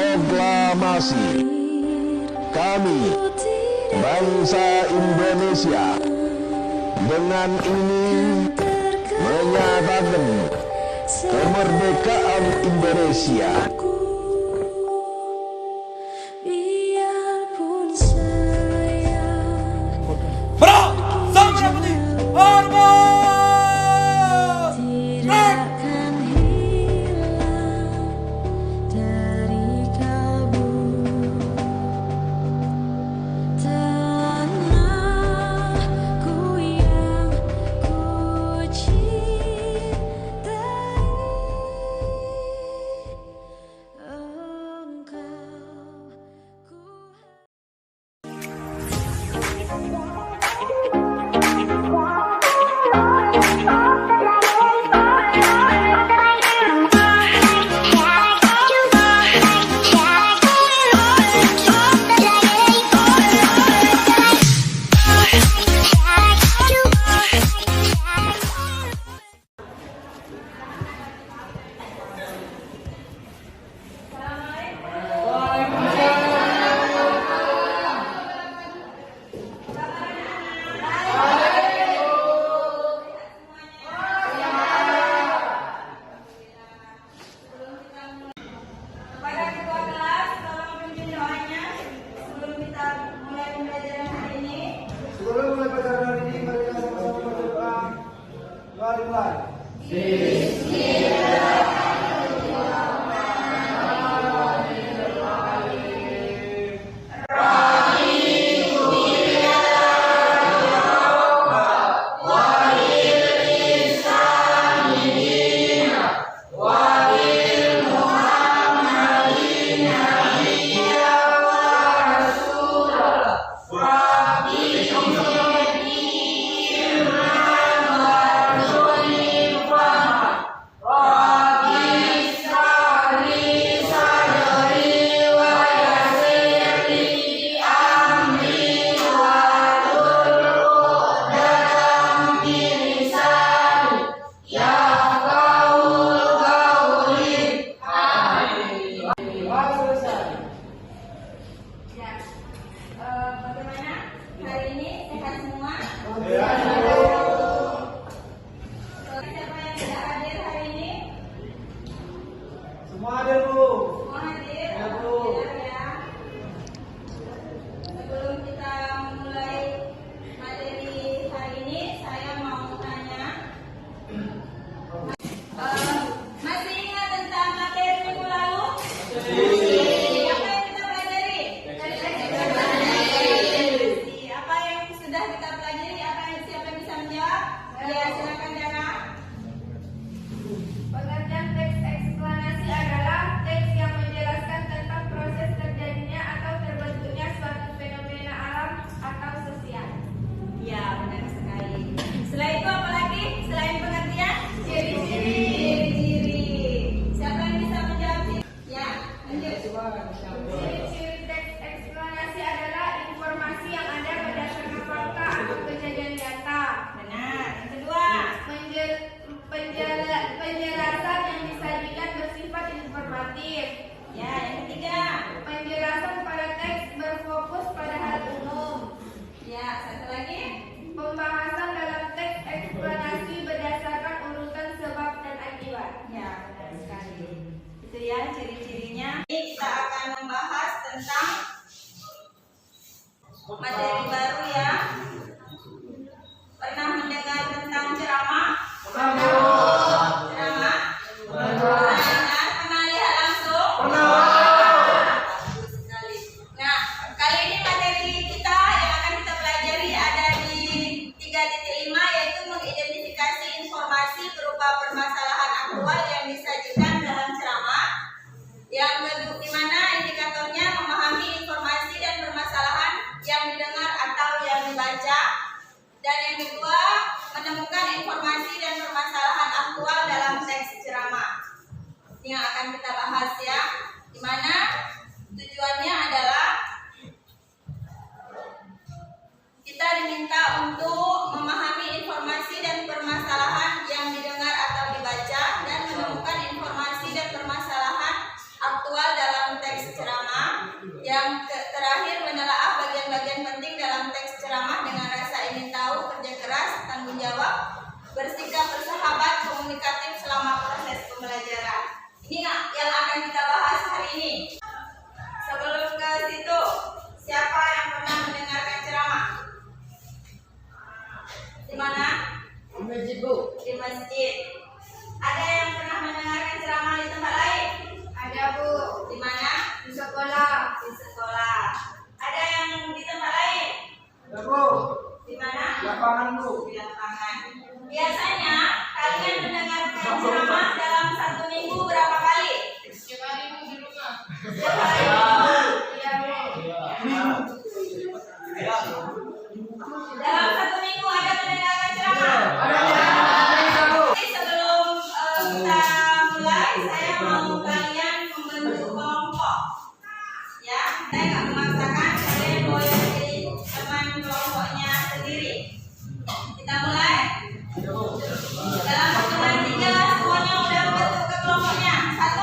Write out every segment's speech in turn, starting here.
Proklamasi kami, bangsa Indonesia, dengan ini menyatakan kemerdekaan Indonesia. Sebelum mulai pelajaran hari ini, mari kita sama-sama berdoa. Doa dimulai. Bagaimana hari ini, sehat semua? Siapa yang tidak hadir hari ini? Semua hadir, Bu. Semua hadir? Ya, Bu. Ya. Sebelum kita mulai materi hari ini, saya mau tanya, masih ingat tentang materi minggu lalu? Apa yang kita pelajari? Apa yang sudah kita pelajari? Siapa yang bisa menjawab? Ya, silakan Dara. Pengertian teks eksplanasi adalah teks yang menjelaskan tentang proses terjadinya atau terbentuknya suatu fenomena alam atau sosial. Ya, benar sekali. Setelah itu apa lagi? Selain pengertian? Ciri-ciri. Siapa yang bisa menjawab? Ya, lanjut. Ciri-ciri teks eksplanasi adalah informasi yang ada berdasarkan fakta atau kejadian nyata. Benar. Yang kedua. Penjelasan yang disajikan bersifat informatif. Ya, yang ketiga. Penjelasan pada teks berfokus pada hal umum. Ya, satu lagi. Pembahasan dalam teks eksplanasi berdasarkan urutan sebab dan akibat. Ya, benar sekali. Itu ya ciri-cirinya. Ini kita akan membahas tentang materi baru ya. Pernah mendengar tentang ceramah? Ceramah? Pernah lihat langsung? Bagus sekali. Nah, kali ini materi kita yang akan kita pelajari ada di 3.5, yaitu mengidentifikasi informasi berupa permasalahan aktual yang disajikan dalam ceramah. Yang kedua, di mana indikatornya memahami informasi dan permasalahan yang didengar atau Terakhir, menelaah bagian-bagian penting dalam teks ceramah dengan rasa ingin tahu, kerja keras, tanggung jawab, bersikap bersahabat, komunikatif selama proses pembelajaran. Ini yang akan kita bahas hari ini. Sebelum ke situ, siapa yang pernah mendengarkan ceramah? Di mana? Di masjid, Bu. Di masjid. Ada yang pernah mendengarkan ceramah di tempat lain? Ada, Bu. Di mana? Di sekolah. Di sekolah. Ada yang di tempat lain? Ya, Bu. Di mana? Lapangan, Bu. Di lapangan. Biasanya kalian mendengarkan ceramah dalam 1 minggu berapa kali? Setiap hari, Bu, di rumah. Setiap hari. Iya, Bu. Dalam 1 minggu ada mendengarkan ceramah? Oke, sebelum kita mulai, saya mau kalian membentuk kelompok. Ya, saya nggak memaksakan, kalian boleh jadi teman kelompoknya sendiri. Kita mulai. Dalam hitungan 3, semuanya udah membentuk ke kelompoknya. 1.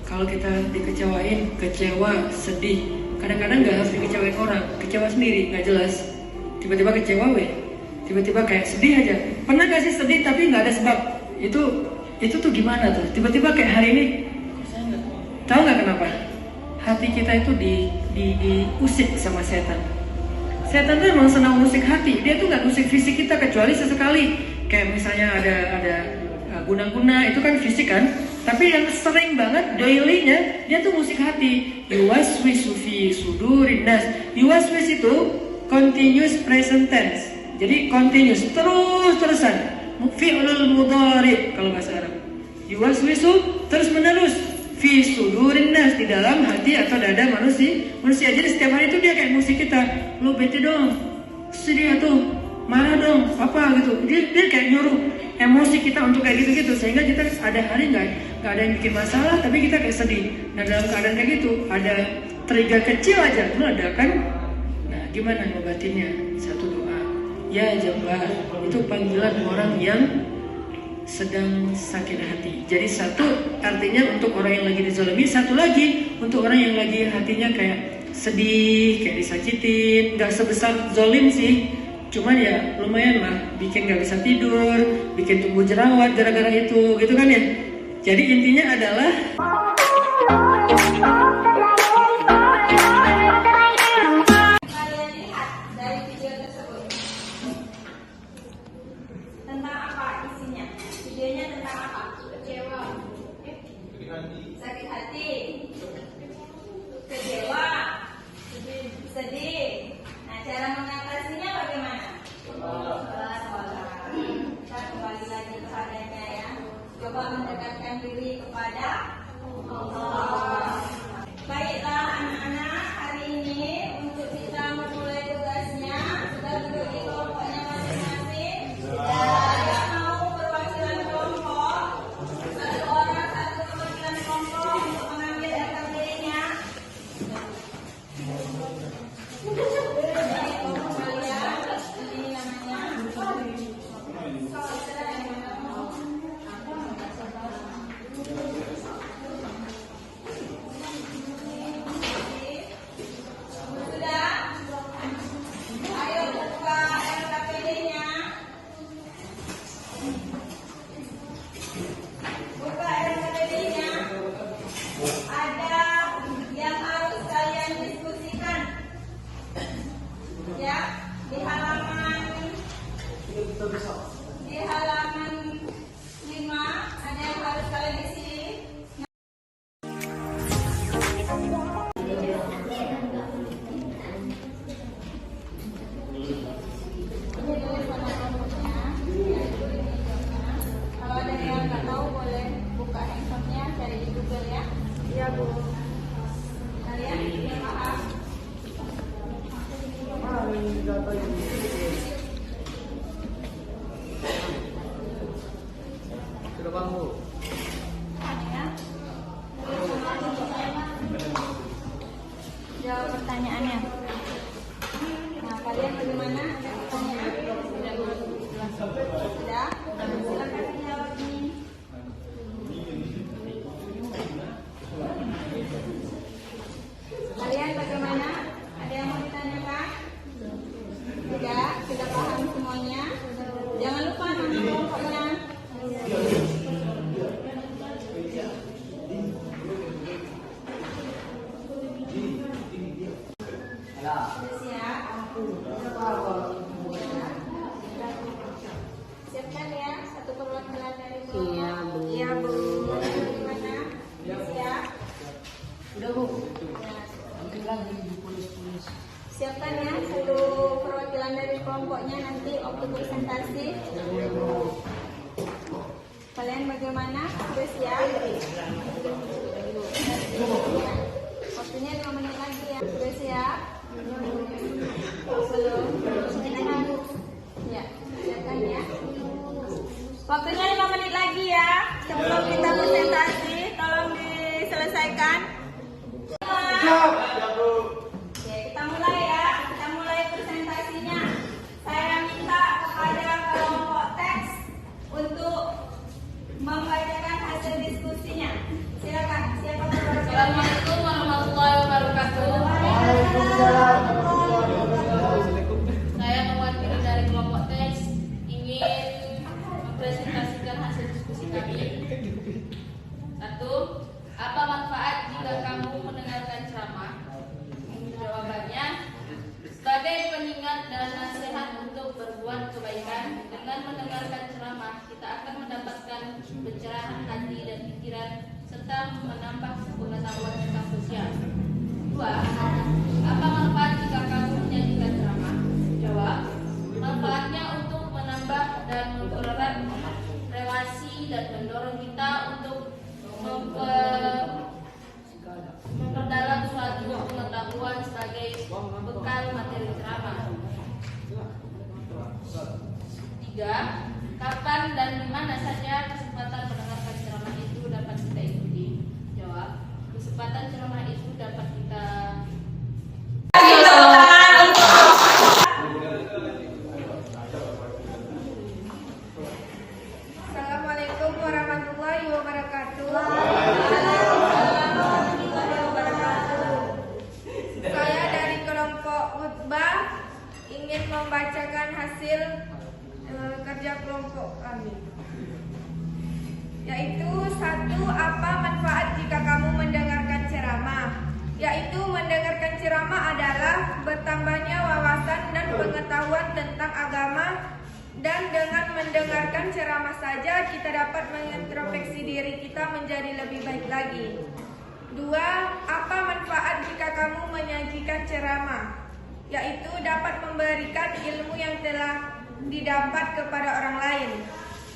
Kalau kita dikecewain, kecewa, sedih, kadang-kadang nggak harus dikecewain orang, kecewa sendiri, nggak jelas. Tiba-tiba kecewa, tiba-tiba kayak sedih aja. Pernah nggak sih sedih tapi nggak ada sebab? Itu tuh gimana tuh? Tiba-tiba kayak hari ini, tahu nggak kenapa? Hati kita itu diusik sama setan. Setan tuh emang senang musik hati. Dia tuh nggak musik fisik kita kecuali sesekali. Kayak misalnya ada guna-guna itu kan fisik kan. Tapi yang sering banget daily-nya dia tuh musik hati. Yuwaswisu fi sudurin nas. Yuwaswis itu continuous present tense. Jadi continuous, terus-terusan. Fi'lul mudhari kalau bahasa Arab. Yuwaswisu terus-menerus fi sudurin nas, di dalam hati atau dada manusia. Jadi setiap hari itu dia kayak musik kita. Lu bete dong, sedih tuh, marah dong, apa gitu. Dia kayak nyuruh emosi kita untuk kayak gitu-gitu, sehingga kita ada hari nggak ada yang bikin masalah, tapi kita kayak sedih. Nah dalam keadaan kayak gitu, ada trigger kecil aja meledakan. Nah gimana ngobatinnya? 1 doa, ya Jabbar, itu panggilan orang yang sedang sakit hati. Jadi 1 artinya untuk orang yang lagi dizalimi, 1 lagi untuk orang yang lagi hatinya kayak sedih, kayak disakitin. Nggak sebesar zolim sih, cuman ya lumayan lah, bikin gak bisa tidur, bikin tumbuh jerawat gara-gara itu, gitu kan ya. Jadi intinya adalah Kalian lihat dari video tersebut tentang apa isinya? Videonya tentang apa? Kecewa. Sakit hati, kecewa, sedih. Nah, cara mengatasinya bagaimana? Kita kembali lagi kepadanya ya. Coba mendekatkan diri kepada pertanyaannya. Nah, kalian bagaimana? Ada pertanyaan? Sudah? Silakan dijawab ini. Kalian bagaimana? Ada yang mau ditanyakan? Sudah paham semuanya? Jangan lupa nama kelompoknya. Siapkan ya satu perwakilan dari kelompok. Iya Bu. Bagaimana? Siap? Udah Bu. Ya. Ambil lagi di polis. Siapkan ya satu perwakilan dari kelompoknya nanti waktu presentasi. Kalian bagaimana? Sudah siap? Waktunya 5 menit lagi ya. Sudah siap? Belum? Ya, siapkan ya. Waktunya 5 menit lagi ya. Sebelum kita presentasi, tolong diselesaikan. Oke, kita mulai ya. Kita mulai presentasinya. Saya minta kepada kelompok teks untuk membacakan hasil diskusinya. Silakan. Siapa perwakilan? Assalamualaikum warahmatullahi wabarakatuh. Saya mewakili dari kelompok teks ingin mempresentasikan hasil diskusi kami. 1. Apa manfaat jika kamu mendengarkan ceramah? Jawabannya, sebagai pengingat dan nasihat untuk berbuat kebaikan, dengan mendengarkan ceramah kita akan mendapatkan pencerahan hati dan pikiran serta menambah pengetahuan tentang sosial. 2. Apa manfaat jika kamu menyajikan ceramah? Jawab, manfaatnya untuk menambah dan mempererat relasi dan mendorong kita untuk memperdalam suatu pengetahuan sebagai bekal materi ceramah. 3. Kapan dan di mana saja kesempatan mendengarkan ceramah itu dapat kita ikuti? Jawab, kesempatan ceramah itu dapat kita Assalamualaikum warahmatullahi wabarakatuh. Saya dari kelompok khutbah ingin membacakan hasil kerja kelompok kami. Yaitu 1. Apa manfaat jika kamu mendengarkan ceramah? Yaitu mendengarkan ceramah adalah bertambahnya wawasan dan pengetahuan tentang agama. Dan dengan mendengarkan ceramah saja kita dapat mengintrospeksi diri kita menjadi lebih baik lagi. 2. Apa manfaat jika kamu menyajikan ceramah? Yaitu dapat memberikan ilmu yang telah didapat kepada orang lain.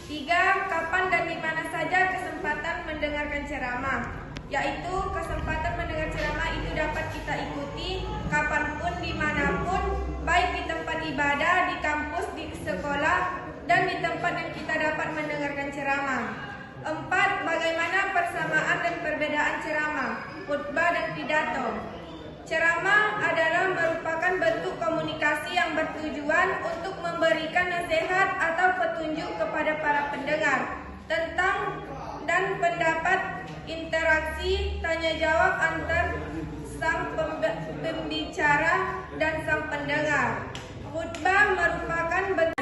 3. Kapan dan di mana saja kesempatan mendengarkan ceramah? Yaitu kesempatan mendengar ceramah itu dapat kita ikuti kapanpun, dimanapun, baik di tempat ibadah, di kampus, di sekolah, dan di tempat yang kita dapat mendengarkan ceramah. 4. Bagaimana persamaan dan perbedaan ceramah, khutbah dan pidato? Ceramah adalah merupakan bentuk komunikasi yang bertujuan untuk memberikan nasihat atau petunjuk kepada para pendengar tentang dan pendapat, interaksi, tanya jawab antar sang pembicara dan sang pendengar. Khutbah merupakan bentuk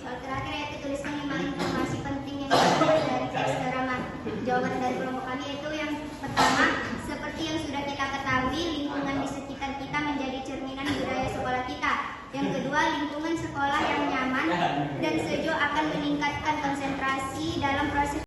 Soal terakhir yaitu tuliskan 5 informasi penting yang didapat dari tes ceramah. Jawaban dari kelompok kami yaitu yang pertama, seperti yang sudah kita ketahui, lingkungan di sekitar kita menjadi cerminan budaya sekolah kita. Yang kedua, lingkungan sekolah yang nyaman dan sejuk akan meningkatkan konsentrasi dalam proses